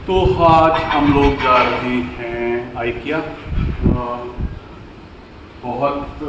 तो आज हम लोग जा रहे हैं आइकिया। बहुत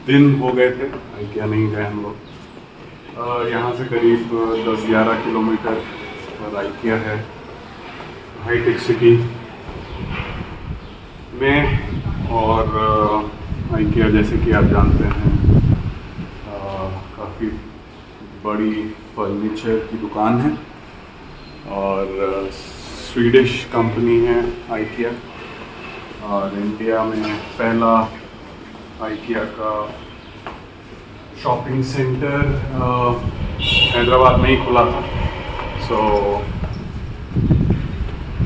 दिन हो गए थे आइकिया नहीं गए हम लोग। यहाँ से करीब 10-11 किलोमीटर पर आइकिया है हाईटेक सिटी में। और आइकिया जैसे कि आप जानते हैं काफ़ी बड़ी फर्नीचर की दुकान है और स्वीडिश कंपनी है आइकिया। और इंडिया में पहला आइकिया का शॉपिंग सेंटर हैदराबाद में ही खुला था। सो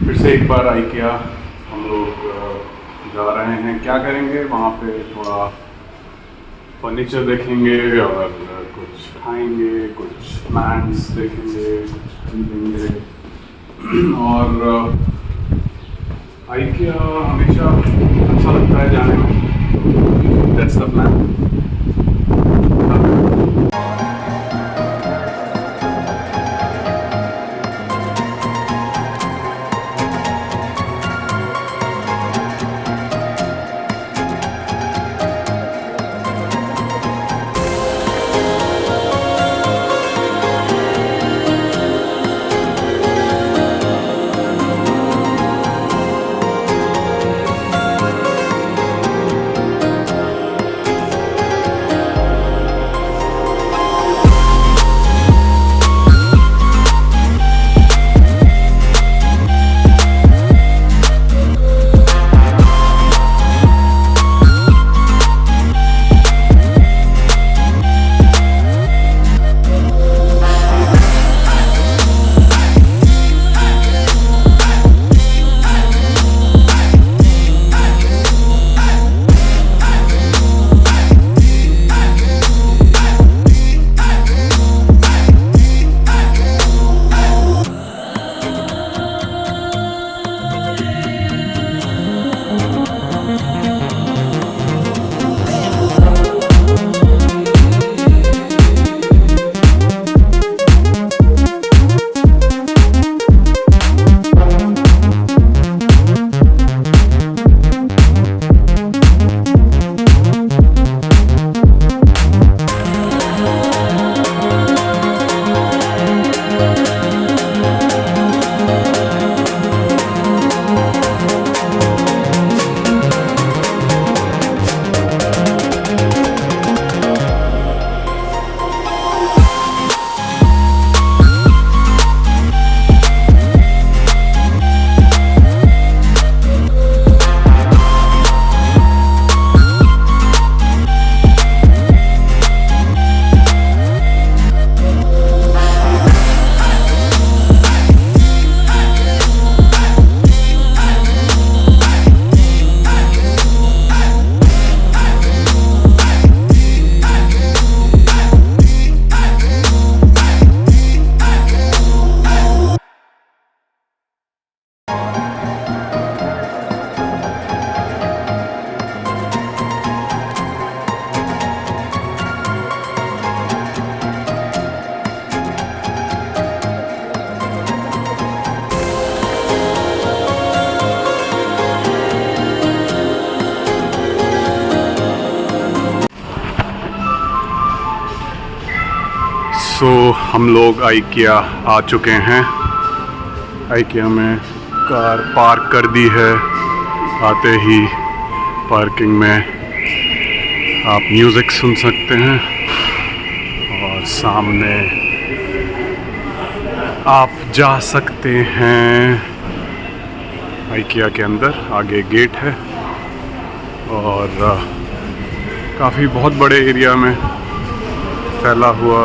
फिर से एक बार आइकिया हम लोग जा रहे हैं। क्या करेंगे वहाँ पे, थोड़ा फर्नीचर देखेंगे और कुछ खाएंगे, कुछ मैट्स देखेंगे, कुछ खरीदेंगे। और आइकिया हमेशा अच्छा लगता है जाने में। That's the plan. सो हम लोग आइकिया आ चुके हैं। आइकिया में कार पार्क कर दी है। आते ही पार्किंग में आप म्यूज़िक सुन सकते हैं और सामने आप जा सकते हैं आइकिया के अंदर। आगे गेट है और काफ़ी बहुत बड़े एरिया में फैला हुआ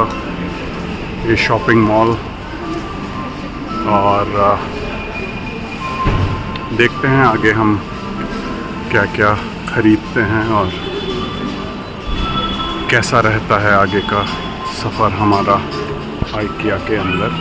ये शॉपिंग मॉल। और देखते हैं आगे हम क्या क्या ख़रीदते हैं और कैसा रहता है आगे का सफ़र हमारा आइकिया के अंदर।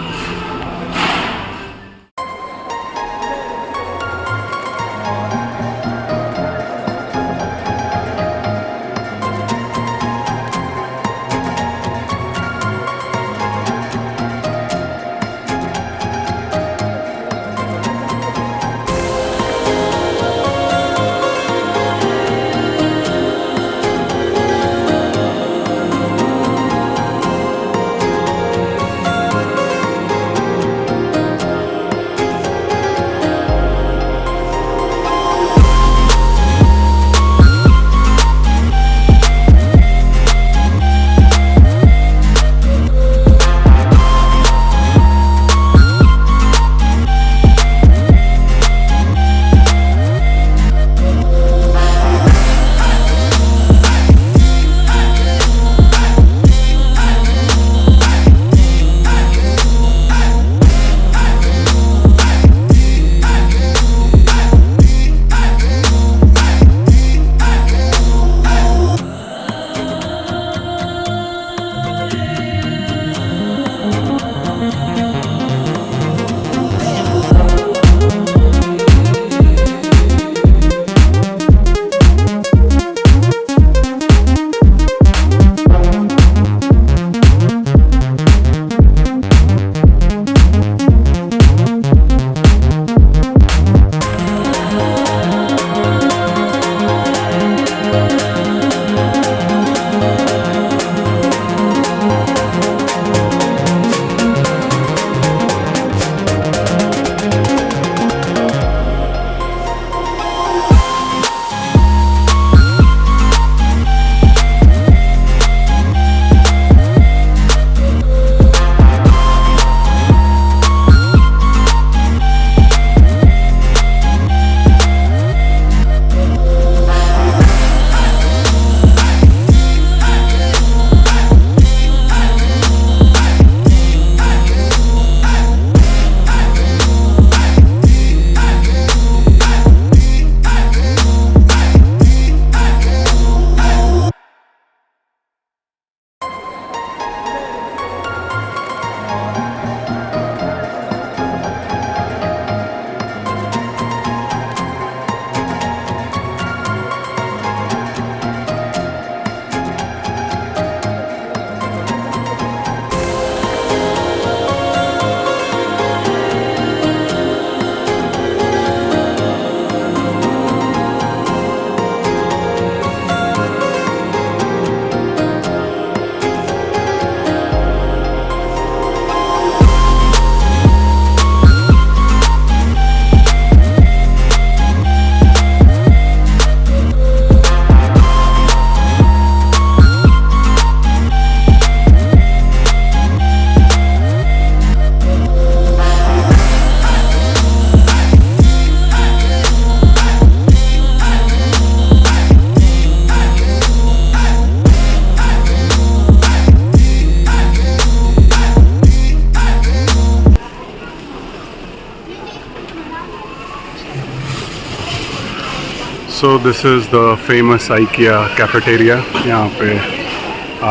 So this is the famous IKEA cafeteria. यहाँ पे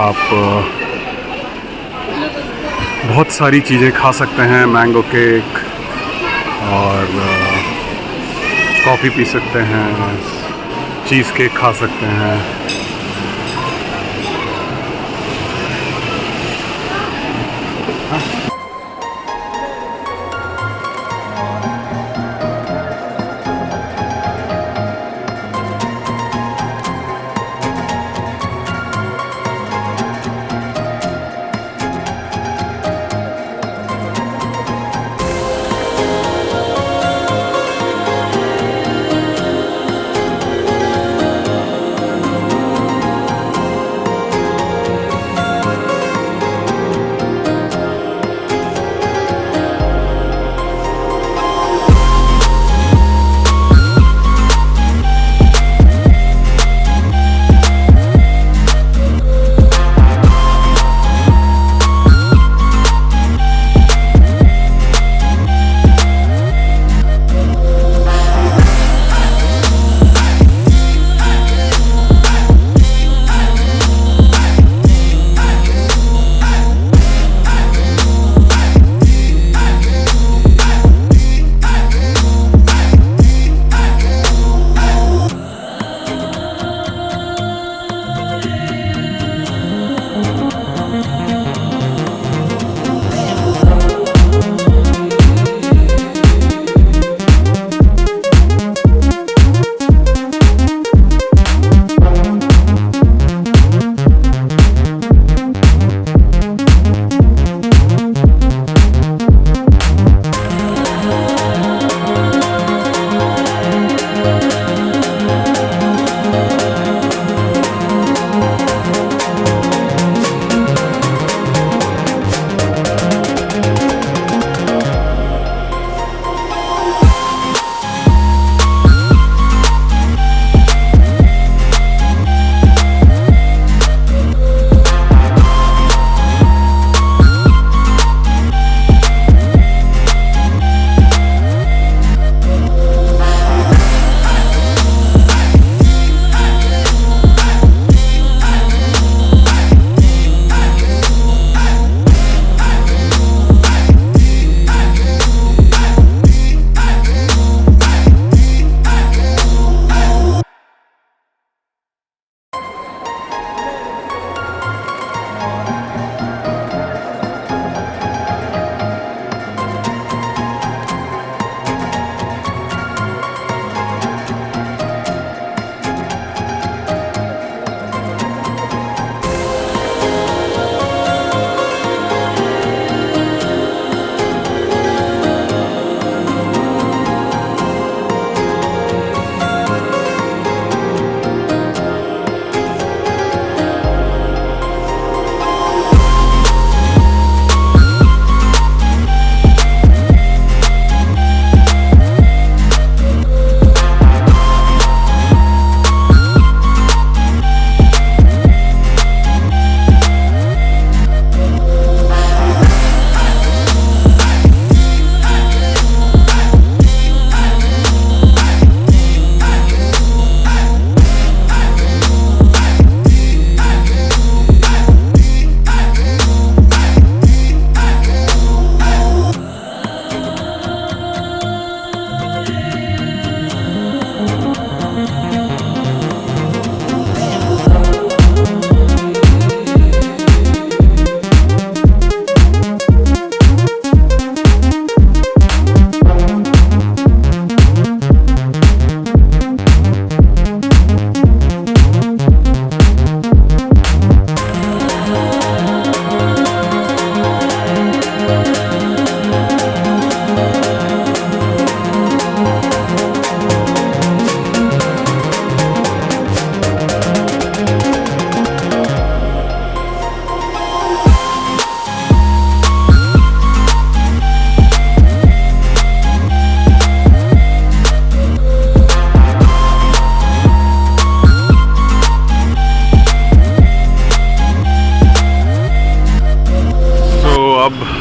आप बहुत सारी चीज़ें खा सकते हैं, मैंगो केक और कॉफ़ी पी सकते हैं, चीज़ केक खा सकते हैं।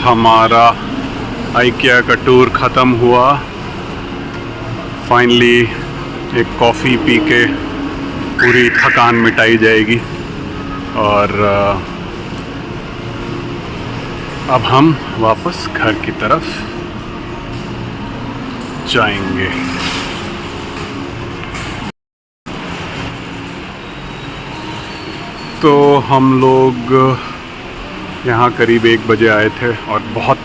हमारा IKEA का टूर ख़त्म हुआ। फाइनली एक कॉफ़ी पी के पूरी थकान मिटाई जाएगी। और अब हम वापस घर की तरफ जाएंगे। तो हम लोग यहाँ करीब 1 बजे आए थे और बहुत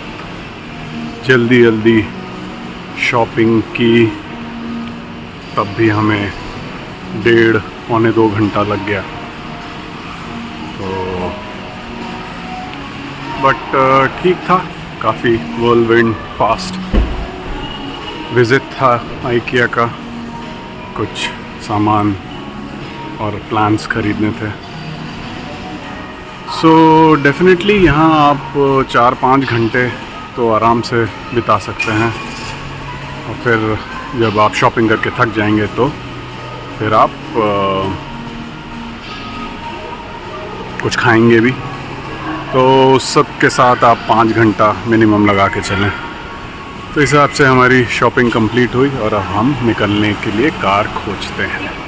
जल्दी शॉपिंग की, तब भी हमें 1.5-पौने 2 घंटा लग गया। तो बट ठीक था, काफ़ी व्हर्लविंड फास्ट विज़िट था IKEA का। कुछ सामान और प्लान्स खरीदने थे। सो डेफिनेटली यहाँ आप 4-5 घंटे तो आराम से बिता सकते हैं। और फिर जब आप शॉपिंग करके थक जाएंगे तो फिर आप कुछ खाएंगे भी, तो उस सब के साथ आप 5 घंटा मिनिमम लगा के चलें। तो इस हिसाब से हमारी शॉपिंग कंप्लीट हुई और अब हम निकलने के लिए कार खोजते हैं।